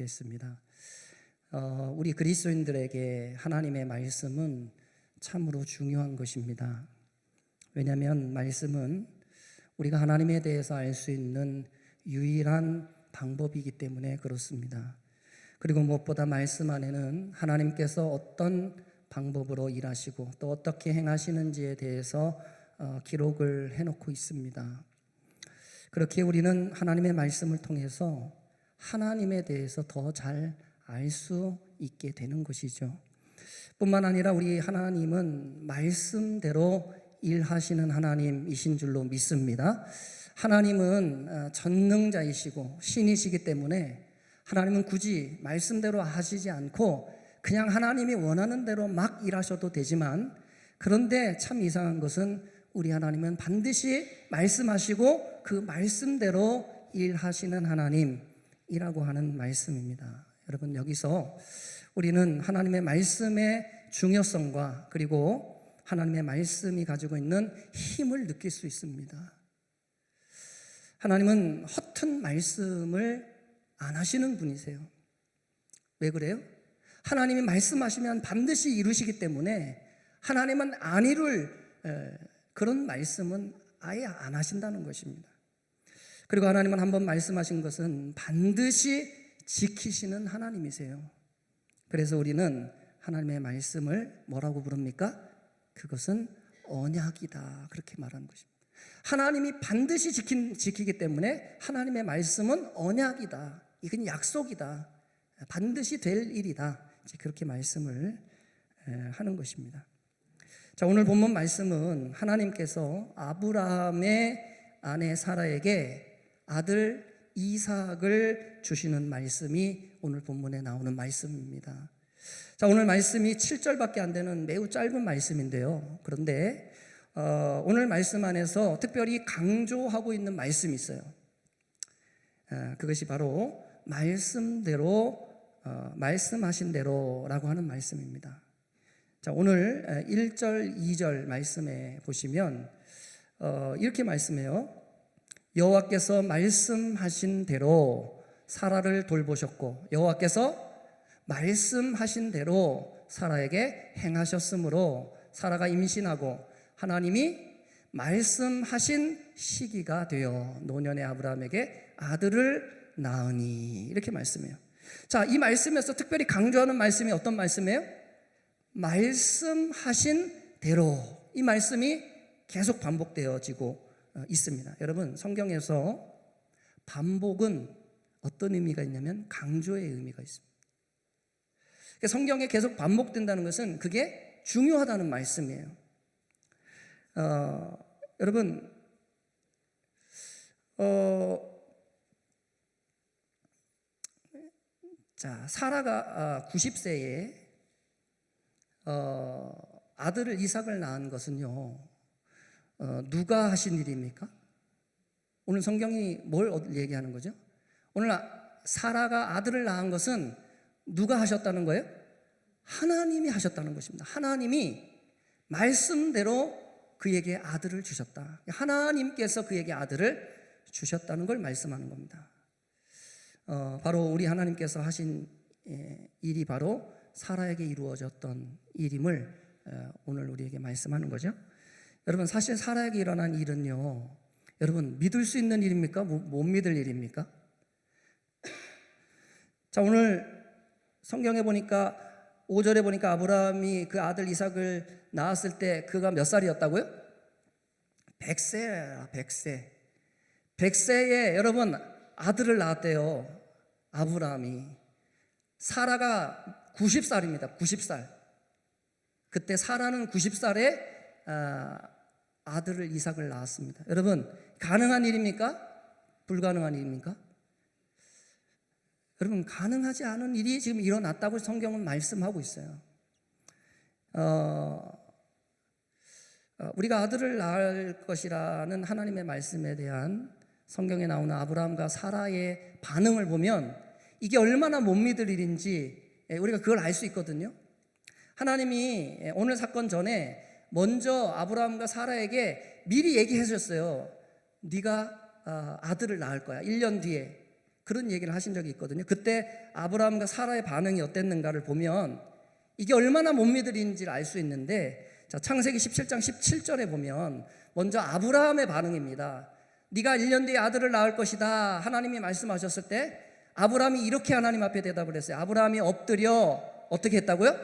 나누겠습니다. 우리 그리스도인들에게 하나님의 말씀은 참으로 중요한 것입니다. 왜냐하면 말씀은 우리가 하나님에 대해서 알 수 있는 유일한 방법이기 때문에 그렇습니다. 그리고 무엇보다 말씀 안에는 하나님께서 어떤 방법으로 일하시고 또 어떻게 행하시는지에 대해서 기록을 해놓고 있습니다. 그렇게 우리는 하나님의 말씀을 통해서 하나님에 대해서 더 잘 알 수 있게 되는 것이죠. 뿐만 아니라 우리 하나님은 말씀대로 일하시는 하나님이신 줄로 믿습니다. 하나님은 전능자이시고 신이시기 때문에 하나님은 굳이 말씀대로 하시지 않고 그냥 하나님이 원하는 대로 막 일하셔도 되지만, 그런데 참 이상한 것은 우리 하나님은 반드시 말씀하시고 그 말씀대로 일하시는 하나님이라고 하는 말씀입니다. 여러분, 여기서 우리는 하나님의 말씀의 중요성과 그리고 하나님의 말씀이 가지고 있는 힘을 느낄 수 있습니다. 하나님은 허튼 말씀을 안 하시는 분이세요. 왜 그래요? 하나님이 말씀하시면 반드시 이루시기 때문에 하나님은 안 이룰 그런 말씀은 아예 안 하신다는 것입니다. 그리고 하나님은 한번 말씀하신 것은 반드시 지키시는 하나님이세요. 그래서 우리는 하나님의 말씀을 뭐라고 부릅니까? 그것은 언약이다, 그렇게 말하는 것입니다. 하나님이 반드시 지키기 때문에 하나님의 말씀은 언약이다, 이건 약속이다, 반드시 될 일이다, 그렇게 말씀을 하는 것입니다. 자, 오늘 본문 말씀은 하나님께서 아브라함의 아내 사라에게 아들 이삭을 주시는 말씀이 오늘 본문에 나오는 말씀입니다. 자, 오늘 말씀이 7절밖에 안 되는 매우 짧은 말씀인데요. 그런데 오늘 말씀 안에서 특별히 강조하고 있는 말씀이 있어요. 그것이 바로 말씀대로, 말씀하신 대로라고 하는 말씀입니다. 자, 오늘 1절, 2절 말씀에 보시면 이렇게 말씀해요. 여호와께서 말씀하신 대로 사라를 돌보셨고 여호와께서 말씀하신 대로 사라에게 행하셨으므로 사라가 임신하고 하나님이 말씀하신 시기가 되어 노년의 아브라함에게 아들을 낳으니, 이렇게 말씀해요. 자, 이 말씀에서 특별히 강조하는 말씀이 어떤 말씀이에요? 말씀하신 대로, 이 말씀이 계속 반복되어지고 있습니다. 여러분, 성경에서 반복은 어떤 의미가 있냐면 강조의 의미가 있습니다. 성경에 계속 반복된다는 것은 그게 중요하다는 말씀이에요. 여러분, 자, 사라가 90세에 아들을 이삭을 낳은 것은요, 누가 하신 일입니까? 오늘 성경이 뭘 얘기하는 거죠? 오늘 사라가 아들을 낳은 것은 누가 하셨다는 거예요? 하나님이 하셨다는 것입니다. 하나님이 말씀대로 그에게 아들을 주셨다. 하나님께서 그에게 아들을 주셨다는 걸 말씀하는 겁니다. 바로 우리 하나님께서 하신 일이 바로 사라에게 이루어졌던 일임을 오늘 우리에게 말씀하는 거죠. 여러분, 사실 사라에게 일어난 일은요, 여러분, 믿을 수 있는 일입니까? 못 믿을 일입니까? 자, 오늘 성경에 보니까 5절에 보니까 아브라함이 그 아들 이삭을 낳았을 때 그가 몇 살이었다고요? 100세야, 100세. 100세에 여러분 아들을 낳았대요, 아브라함이. 사라가 90살입니다. 90살. 그때 사라는 90살에 아들을 이삭을 낳았습니다. 여러분, 가능한 일입니까? 불가능한 일입니까? 여러분, 가능하지 않은 일이 지금 일어났다고 성경은 말씀하고 있어요. 우리가 아들을 낳을 것이라는 하나님의 말씀에 대한 성경에 나오는 아브라함과 사라의 반응을 보면 이게 얼마나 못 믿을 일인지 우리가 그걸 알 수 있거든요. 하나님이 오늘 사건 전에 먼저 아브라함과 사라에게 미리 얘기해 주셨어요. 네가 아들을 낳을 거야, 1년 뒤에. 그런 얘기를 하신 적이 있거든요. 그때 아브라함과 사라의 반응이 어땠는가를 보면 이게 얼마나 못 믿으리는지를 알 수 있는데, 자, 창세기 17장 17절에 보면 먼저 아브라함의 반응입니다. 네가 1년 뒤에 아들을 낳을 것이다 하나님이 말씀하셨을 때 아브라함이 이렇게 하나님 앞에 대답을 했어요. 아브라함이 엎드려 어떻게 했다고요?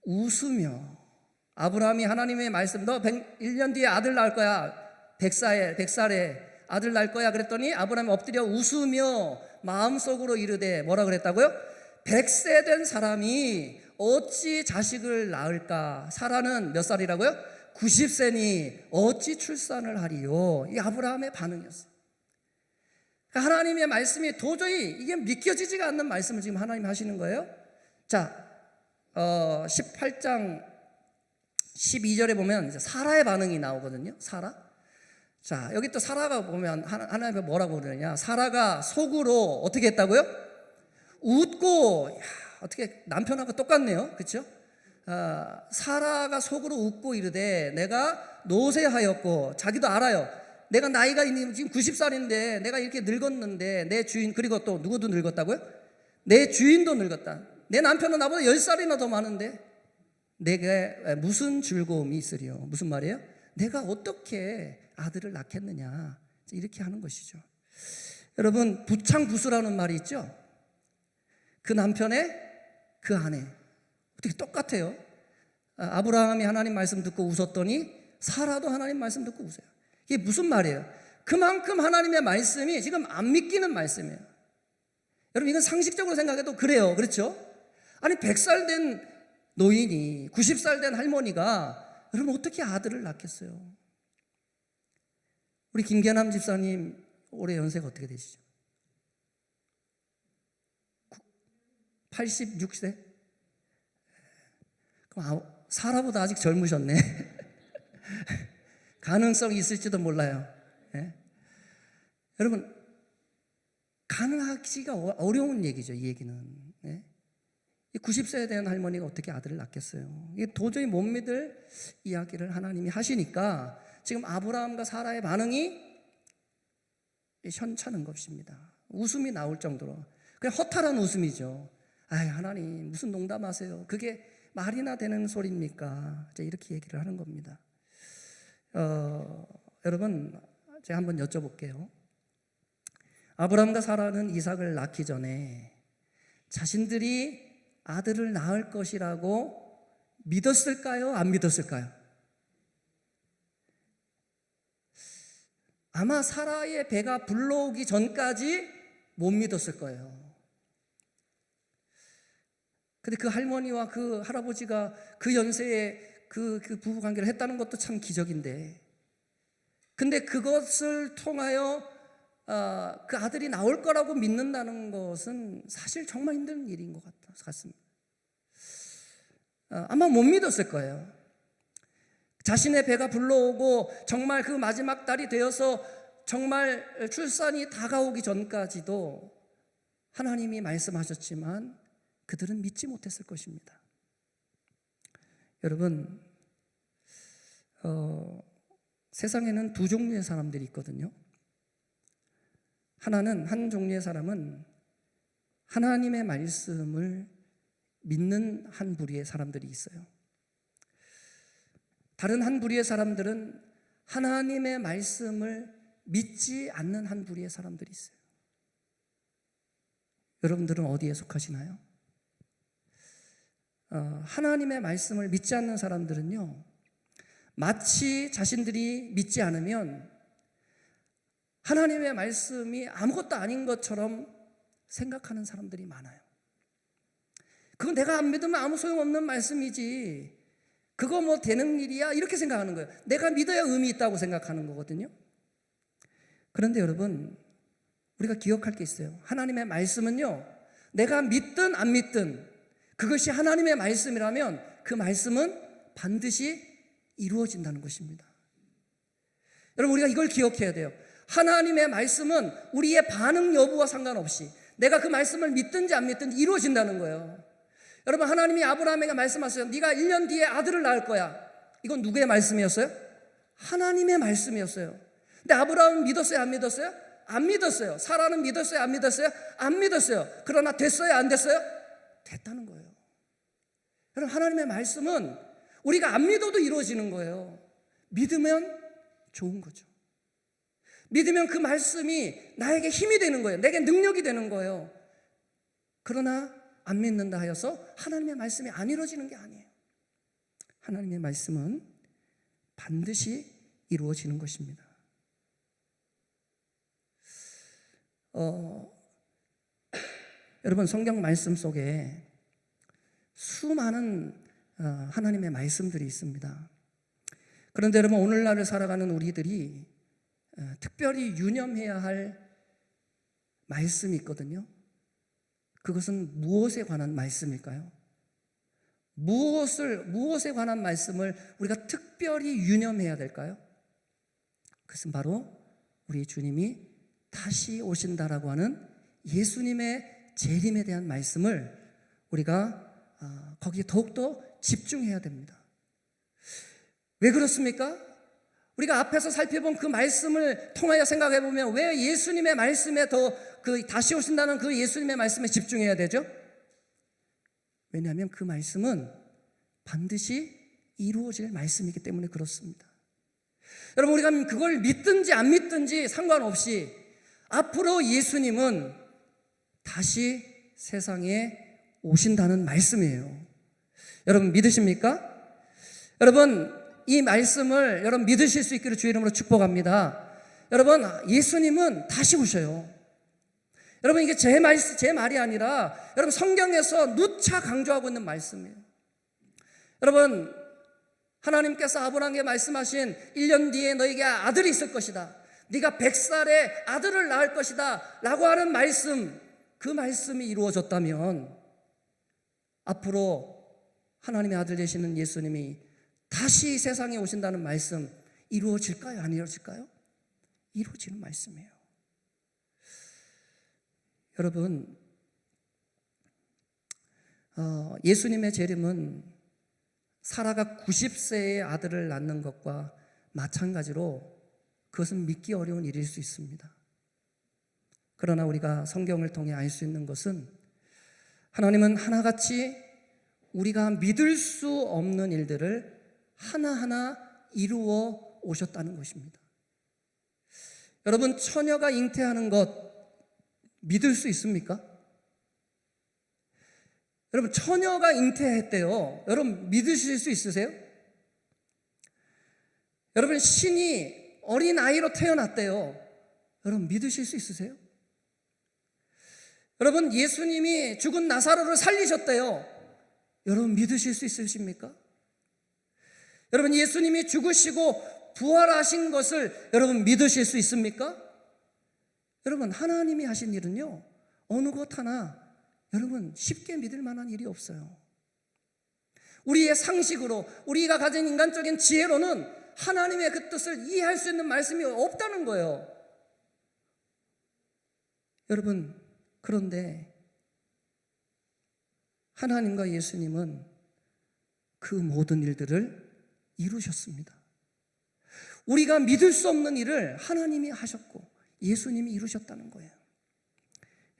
웃으며. 아브라함이 하나님의 말씀, 너 1년 뒤에 아들 낳을 거야, 100살에 아들 낳을 거야 그랬더니 아브라함이 엎드려 웃으며 마음속으로 이르되 뭐라 그랬다고요? 100세 된 사람이 어찌 자식을 낳을까? 사라는 몇 살이라고요? 90세니 어찌 출산을 하리요? 이 아브라함의 반응이었어요. 하나님의 말씀이 도저히 이게 믿겨지지가 않는 말씀을 지금 하나님 하시는 거예요. 자, 18장 12절에 보면 사라의 반응이 나오거든요. 사라. 자, 여기 또 사라가 보면 하나님이 뭐라고 그러느냐? 사라가 속으로 어떻게 했다고요? 웃고. 야, 어떻게 남편하고 똑같네요. 그렇죠? 사라가 속으로 웃고 이르되 내가 노쇠하였고, 자기도 알아요. 내가 나이가 지금 90살인데 내가 이렇게 늙었는데 내 주인, 그리고 또 누구도 늙었다고요? 내 주인도 늙었다. 내 남편은 나보다 10살이나 더 많은데 내게 무슨 즐거움이 있으리요? 무슨 말이에요? 내가 어떻게 아들을 낳겠느냐, 이렇게 하는 것이죠. 여러분, 부창부수라는 말이 있죠. 그 남편의 그 아내, 어떻게 똑같아요. 아브라함이 하나님 말씀 듣고 웃었더니 사라도 하나님 말씀 듣고 웃어요. 이게 무슨 말이에요? 그만큼 하나님의 말씀이 지금 안 믿기는 말씀이에요. 여러분, 이건 상식적으로 생각해도 그래요. 그렇죠? 아니, 100살 된 노인이 90살 된 할머니가 여러분 어떻게 아들을 낳겠어요? 우리 김계남 집사님 올해 연세가 어떻게 되시죠? 86세? 그럼 사라보다 아직 젊으셨네. 가능성이 있을지도 몰라요. 네? 여러분, 가능하기가 어려운 얘기죠. 이 얘기는. 네? 90세에 대한 할머니가 어떻게 아들을 낳겠어요? 이게 도저히 못 믿을 이야기를 하나님이 하시니까 지금 아브라함과 사라의 반응이 현찮은 것입니다. 웃음이 나올 정도로. 그냥 허탈한 웃음이죠. 아이, 하나님 무슨 농담하세요? 그게 말이나 되는 소리입니까? 이렇게 얘기를 하는 겁니다. 여러분, 제가 한번 여쭤볼게요. 아브라함과 사라는 이삭을 낳기 전에 자신들이 아들을 낳을 것이라고 믿었을까요? 안 믿었을까요? 아마 사라의 배가 불러오기 전까지 못 믿었을 거예요. 근데 그 할머니와 그 할아버지가 그 연세에 그 부부 관계를 했다는 것도 참 기적인데, 근데 그것을 통하여 그 아들이 나올 거라고 믿는다는 것은 사실 정말 힘든 일인 것 같습니다. 아마 못 믿었을 거예요. 자신의 배가 불러오고 정말 그 마지막 달이 되어서 정말 출산이 다가오기 전까지도 하나님이 말씀하셨지만 그들은 믿지 못했을 것입니다. 여러분, 세상에는 두 종류의 사람들이 있거든요. 한 종류의 사람은 하나님의 말씀을 믿는 한 부류의 사람들이 있어요. 다른 한 부류의 사람들은 하나님의 말씀을 믿지 않는 한 부류의 사람들이 있어요. 여러분들은 어디에 속하시나요? 하나님의 말씀을 믿지 않는 사람들은요, 마치 자신들이 믿지 않으면 하나님의 말씀이 아무것도 아닌 것처럼 생각하는 사람들이 많아요. 그건 내가 안 믿으면 아무 소용없는 말씀이지, 그거 뭐 되는 일이야, 이렇게 생각하는 거예요. 내가 믿어야 의미 있다고 생각하는 거거든요. 그런데 여러분, 우리가 기억할 게 있어요. 하나님의 말씀은요, 내가 믿든 안 믿든 그것이 하나님의 말씀이라면 그 말씀은 반드시 이루어진다는 것입니다. 여러분, 우리가 이걸 기억해야 돼요. 하나님의 말씀은 우리의 반응 여부와 상관없이 내가 그 말씀을 믿든지 안 믿든지 이루어진다는 거예요. 여러분, 하나님이 아브라함에게 말씀하셨어요. 네가 1년 뒤에 아들을 낳을 거야. 이건 누구의 말씀이었어요? 하나님의 말씀이었어요. 근데 아브라함은 믿었어요, 안 믿었어요? 안 믿었어요. 사라는 믿었어요? 안 믿었어요? 안 믿었어요. 그러나 됐어요? 안 됐어요? 됐다는 거예요. 여러분, 하나님의 말씀은 우리가 안 믿어도 이루어지는 거예요. 믿으면 좋은 거죠. 믿으면 그 말씀이 나에게 힘이 되는 거예요. 내게 능력이 되는 거예요. 그러나 안 믿는다 하여서 하나님의 말씀이 안 이루어지는 게 아니에요. 하나님의 말씀은 반드시 이루어지는 것입니다. 여러분, 성경 말씀 속에 수많은 하나님의 말씀들이 있습니다. 그런데 여러분, 오늘날을 살아가는 우리들이 특별히 유념해야 할 말씀이 있거든요. 그것은 무엇에 관한 말씀일까요? 무엇에 관한 말씀을 우리가 특별히 유념해야 될까요? 그것은 바로 우리 주님이 다시 오신다라고 하는 예수님의 재림에 대한 말씀을 우리가 거기에 더욱더 집중해야 됩니다. 왜 그렇습니까? 우리가 앞에서 살펴본 그 말씀을 통하여 생각해 보면 왜 예수님의 말씀에 더 다시 오신다는 그 예수님의 말씀에 집중해야 되죠? 왜냐하면 그 말씀은 반드시 이루어질 말씀이기 때문에 그렇습니다. 여러분, 우리가 그걸 믿든지 안 믿든지 상관없이 앞으로 예수님은 다시 세상에 오신다는 말씀이에요. 여러분, 믿으십니까? 여러분, 이 말씀을 여러분 믿으실 수 있기를 주의 이름으로 축복합니다. 여러분, 예수님은 다시 오셔요. 여러분, 이게 제 말이 아니라 여러분 성경에서 누차 강조하고 있는 말씀이에요. 여러분, 하나님께서 아브라함에게 말씀하신 1년 뒤에 너에게 아들이 있을 것이다, 네가 100살에 아들을 낳을 것이다 라고 하는 말씀, 그 말씀이 이루어졌다면 앞으로 하나님의 아들 되시는 예수님이 다시 세상에 오신다는 말씀 이루어질까요? 안 이루어질까요? 이루어지는 말씀이에요. 여러분, 예수님의 재림은 사라가 90세의 아들을 낳는 것과 마찬가지로 그것은 믿기 어려운 일일 수 있습니다. 그러나 우리가 성경을 통해 알 수 있는 것은 하나님은 하나같이 우리가 믿을 수 없는 일들을 하나하나 이루어 오셨다는 것입니다. 여러분, 처녀가 잉태하는 것 믿을 수 있습니까? 여러분, 처녀가 잉태했대요. 여러분, 믿으실 수 있으세요? 여러분, 신이 어린아이로 태어났대요. 여러분, 믿으실 수 있으세요? 여러분, 예수님이 죽은 나사로를 살리셨대요. 여러분, 믿으실 수 있으십니까? 여러분, 예수님이 죽으시고 부활하신 것을 여러분 믿으실 수 있습니까? 여러분, 하나님이 하신 일은요, 어느 것 하나 여러분 쉽게 믿을 만한 일이 없어요. 우리의 상식으로, 우리가 가진 인간적인 지혜로는 하나님의 그 뜻을 이해할 수 있는 말씀이 없다는 거예요. 여러분, 그런데 하나님과 예수님은 그 모든 일들을 이루셨습니다. 우리가 믿을 수 없는 일을 하나님이 하셨고 예수님이 이루셨다는 거예요.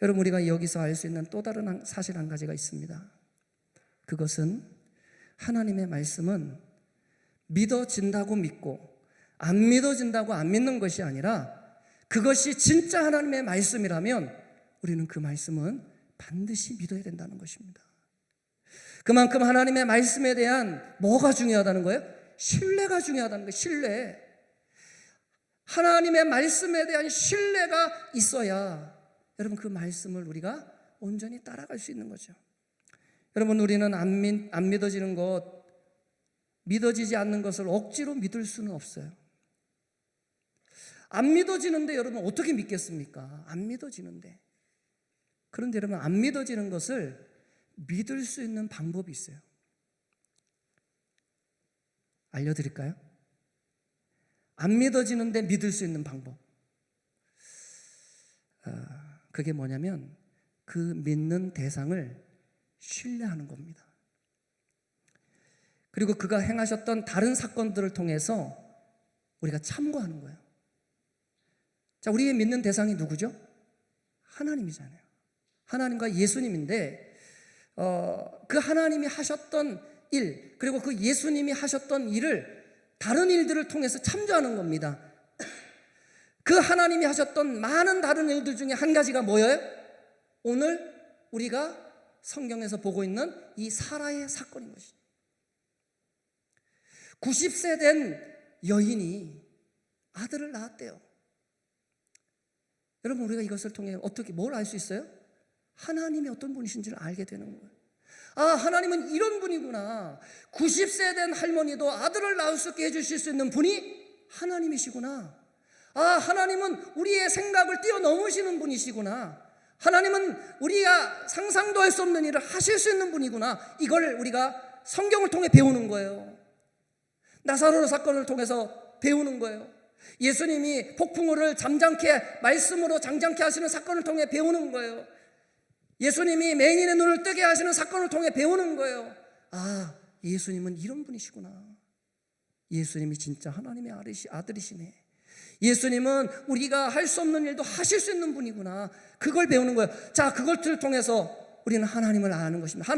여러분, 우리가 여기서 알 수 있는 또 다른 사실 한 가지가 있습니다. 그것은 하나님의 말씀은 믿어진다고 믿고 안 믿어진다고 안 믿는 것이 아니라 그것이 진짜 하나님의 말씀이라면 우리는 그 말씀은 반드시 믿어야 된다는 것입니다. 그만큼 하나님의 말씀에 대한 뭐가 중요하다는 거예요? 신뢰가 중요하다는 거예요. 신뢰. 하나님의 말씀에 대한 신뢰가 있어야 여러분 그 말씀을 우리가 온전히 따라갈 수 있는 거죠. 여러분, 우리는 안 믿어지는 것, 믿어지지 않는 것을 억지로 믿을 수는 없어요. 안 믿어지는데 여러분 어떻게 믿겠습니까? 안 믿어지는데. 그런데 여러분, 안 믿어지는 것을 믿을 수 있는 방법이 있어요. 알려드릴까요? 안 믿어지는데 믿을 수 있는 방법. 그게 뭐냐면 그 믿는 대상을 신뢰하는 겁니다. 그리고 그가 행하셨던 다른 사건들을 통해서 우리가 참고하는 거예요. 자, 우리의 믿는 대상이 누구죠? 하나님이잖아요. 하나님과 예수님인데 그 하나님이 하셨던 일, 그리고 그 예수님이 하셨던 일을 다른 일들을 통해서 참조하는 겁니다. 그 하나님이 하셨던 많은 다른 일들 중에 한 가지가 뭐예요? 오늘 우리가 성경에서 보고 있는 이 사라의 사건인 것이죠. 90세 된 여인이 아들을 낳았대요. 여러분, 우리가 이것을 통해 어떻게 뭘 알 수 있어요? 하나님이 어떤 분이신지를 알게 되는 거예요. 아, 하나님은 이런 분이구나. 90세 된 할머니도 아들을 낳을 수 있게 해주실 수 있는 분이 하나님이시구나. 아, 하나님은 우리의 생각을 뛰어넘으시는 분이시구나. 하나님은 우리가 상상도 할 수 없는 일을 하실 수 있는 분이구나. 이걸 우리가 성경을 통해 배우는 거예요. 나사로 사건을 통해서 배우는 거예요. 예수님이 폭풍우를 잠잠케, 말씀으로 잠잠케 하시는 사건을 통해 배우는 거예요. 예수님이 맹인의 눈을 뜨게 하시는 사건을 통해 배우는 거예요. 아, 예수님은 이런 분이시구나. 예수님이 진짜 하나님의 아들이시네. 예수님은 우리가 할 수 없는 일도 하실 수 있는 분이구나. 그걸 배우는 거예요. 자, 그것을 통해서 우리는 하나님을 아는 것입니다.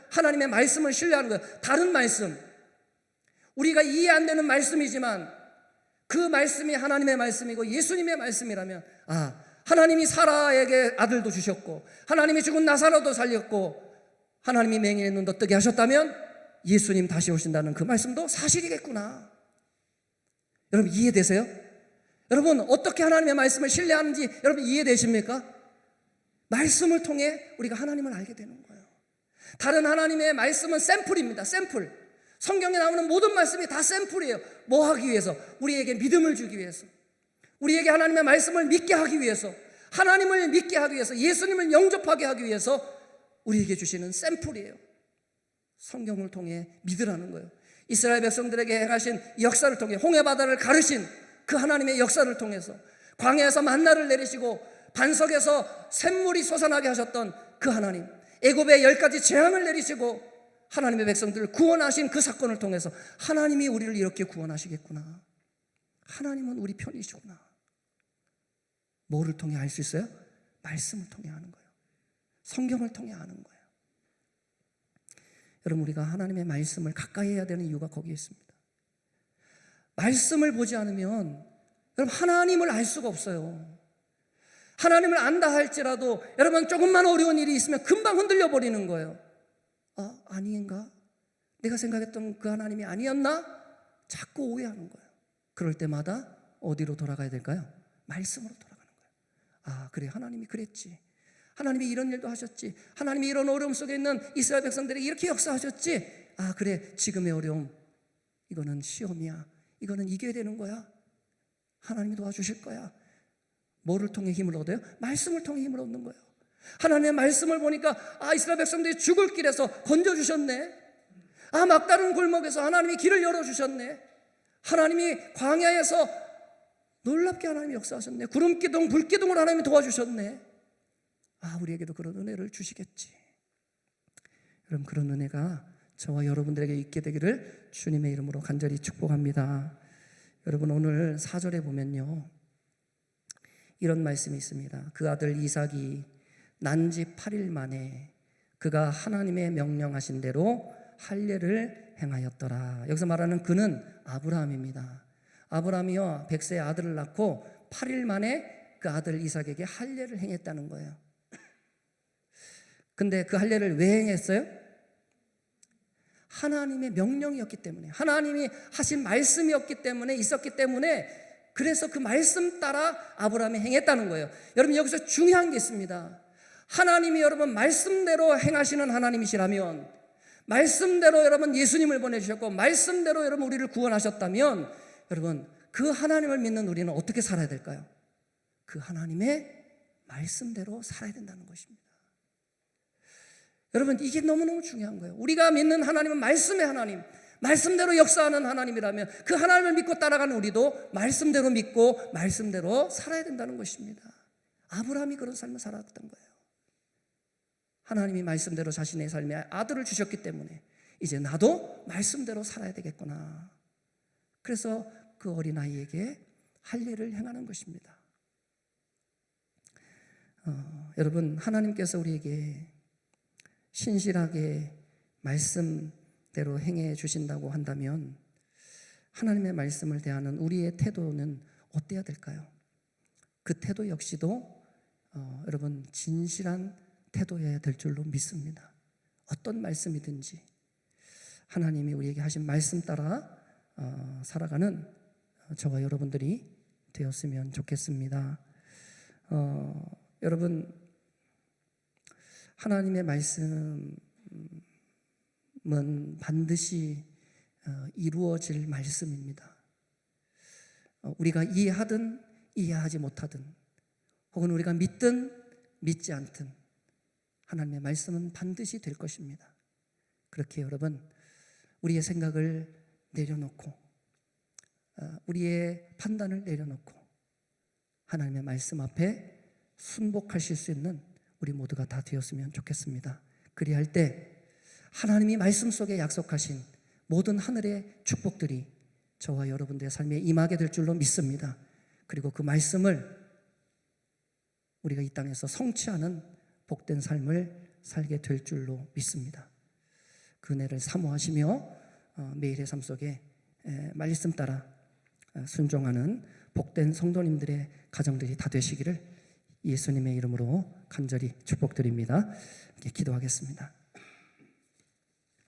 하나님의 말씀을 신뢰하는 거예요. 다른 말씀, 우리가 이해 안 되는 말씀이지만 그 말씀이 하나님의 말씀이고 예수님의 말씀이라면, 아, 하나님이 사라에게 아들도 주셨고, 하나님이 죽은 나사로도 살렸고, 하나님이 맹인의 눈도 뜨게 하셨다면 예수님 다시 오신다는 그 말씀도 사실이겠구나. 여러분, 이해되세요? 여러분, 어떻게 하나님의 말씀을 신뢰하는지 여러분 이해되십니까? 말씀을 통해 우리가 하나님을 알게 되는 거예요. 다른 하나님의 말씀은 샘플입니다. 샘플. 성경에 나오는 모든 말씀이 다 샘플이에요. 뭐 하기 위해서? 우리에게 믿음을 주기 위해서, 우리에게 하나님의 말씀을 믿게 하기 위해서, 하나님을 믿게 하기 위해서, 예수님을 영접하게 하기 위해서 우리에게 주시는 샘플이에요. 성경을 통해 믿으라는 거예요. 이스라엘 백성들에게 행하신 역사를 통해, 홍해바다를 가르신 그 하나님의 역사를 통해서, 광야에서 만나를 내리시고 반석에서 샘물이 솟아나게 하셨던 그 하나님, 애굽에 10가지 재앙을 내리시고 하나님의 백성들을 구원하신 그 사건을 통해서 하나님이 우리를 이렇게 구원하시겠구나. 하나님은 우리 편이시구나. 뭐를 통해 알 수 있어요? 말씀을 통해 아는 거예요. 성경을 통해 아는 거예요. 여러분, 우리가 하나님의 말씀을 가까이 해야 되는 이유가 거기에 있습니다. 말씀을 보지 않으면 여러분 하나님을 알 수가 없어요. 하나님을 안다 할지라도 여러분 조금만 어려운 일이 있으면 금방 흔들려 버리는 거예요. 아, 아닌가? 내가 생각했던 그 하나님이 아니었나? 자꾸 오해하는 거예요. 그럴 때마다 어디로 돌아가야 될까요? 말씀으로 돌아가는 거예요. 아, 그래, 하나님이 그랬지. 하나님이 이런 일도 하셨지. 하나님이 이런 어려움 속에 있는 이스라엘 백성들에게 이렇게 역사하셨지. 아, 그래, 지금의 어려움, 이거는 시험이야. 이거는 이겨야 되는 거야. 하나님이 도와주실 거야. 뭐를 통해 힘을 얻어요? 말씀을 통해 힘을 얻는 거예요. 하나님의 말씀을 보니까, 아, 이스라엘 백성들이 죽을 길에서 건져주셨네. 아, 막다른 골목에서 하나님이 길을 열어주셨네. 하나님이 광야에서 놀랍게 하나님이 역사하셨네. 구름기둥, 불기둥으로 하나님이 도와주셨네. 아, 우리에게도 그런 은혜를 주시겠지. 여러분, 그런 은혜가 저와 여러분들에게 있게 되기를 주님의 이름으로 간절히 축복합니다. 여러분, 오늘 4절에 보면요, 이런 말씀이 있습니다. 그 아들 이삭이 난 지 8일 만에 그가 하나님의 명령하신 대로 할례를 행하였더라. 여기서 말하는 그는 아브라함입니다. 아브라함이요 100세의 아들을 낳고 8일 만에 그 아들 이삭에게 할례를 행했다는 거예요. 근데 그 할례를 왜 행했어요? 하나님의 명령이었기 때문에, 하나님이 하신 말씀이었기 때문에, 있었기 때문에, 그래서 그 말씀 따라 아브라함이 행했다는 거예요. 여러분, 여기서 중요한 게 있습니다. 하나님이 여러분 말씀대로 행하시는 하나님이시라면, 말씀대로 여러분 예수님을 보내주셨고 말씀대로 여러분 우리를 구원하셨다면, 여러분 그 하나님을 믿는 우리는 어떻게 살아야 될까요? 그 하나님의 말씀대로 살아야 된다는 것입니다. 여러분, 이게 너무너무 중요한 거예요. 우리가 믿는 하나님은 말씀의 하나님, 말씀대로 역사하는 하나님이라면 그 하나님을 믿고 따라가는 우리도 말씀대로 믿고 말씀대로 살아야 된다는 것입니다. 아브라함이 그런 삶을 살았던 거예요. 하나님이 말씀대로 자신의 삶에 아들을 주셨기 때문에 이제 나도 말씀대로 살아야 되겠구나. 그래서 그 어린아이에게 할례를 행하는 것입니다. 여러분, 하나님께서 우리에게 신실하게 말씀대로 행해 주신다고 한다면 하나님의 말씀을 대하는 우리의 태도는 어때야 될까요? 그 태도 역시도 여러분 진실한 태도여야 될 줄로 믿습니다. 어떤 말씀이든지 하나님이 우리에게 하신 말씀 따라 살아가는 저와 여러분들이 되었으면 좋겠습니다. 여러분, 하나님의 말씀은 반드시 이루어질 말씀입니다. 우리가 이해하든 이해하지 못하든 혹은 우리가 믿든 믿지 않든 하나님의 말씀은 반드시 될 것입니다. 그렇게 여러분, 우리의 생각을 내려놓고 우리의 판단을 내려놓고 하나님의 말씀 앞에 순복하실 수 있는 우리 모두가 다 되었으면 좋겠습니다. 그리할 때 하나님이 말씀 속에 약속하신 모든 하늘의 축복들이 저와 여러분들의 삶에 임하게 될 줄로 믿습니다. 그리고 그 말씀을 우리가 이 땅에서 성취하는 복된 삶을 살게 될 줄로 믿습니다. 그 은혜를 사모하시며 매일의 삶 속에 말씀 따라 순종하는 복된 성도님들의 가정들이 다 되시기를 예수님의 이름으로 간절히 축복드립니다. 기도하겠습니다.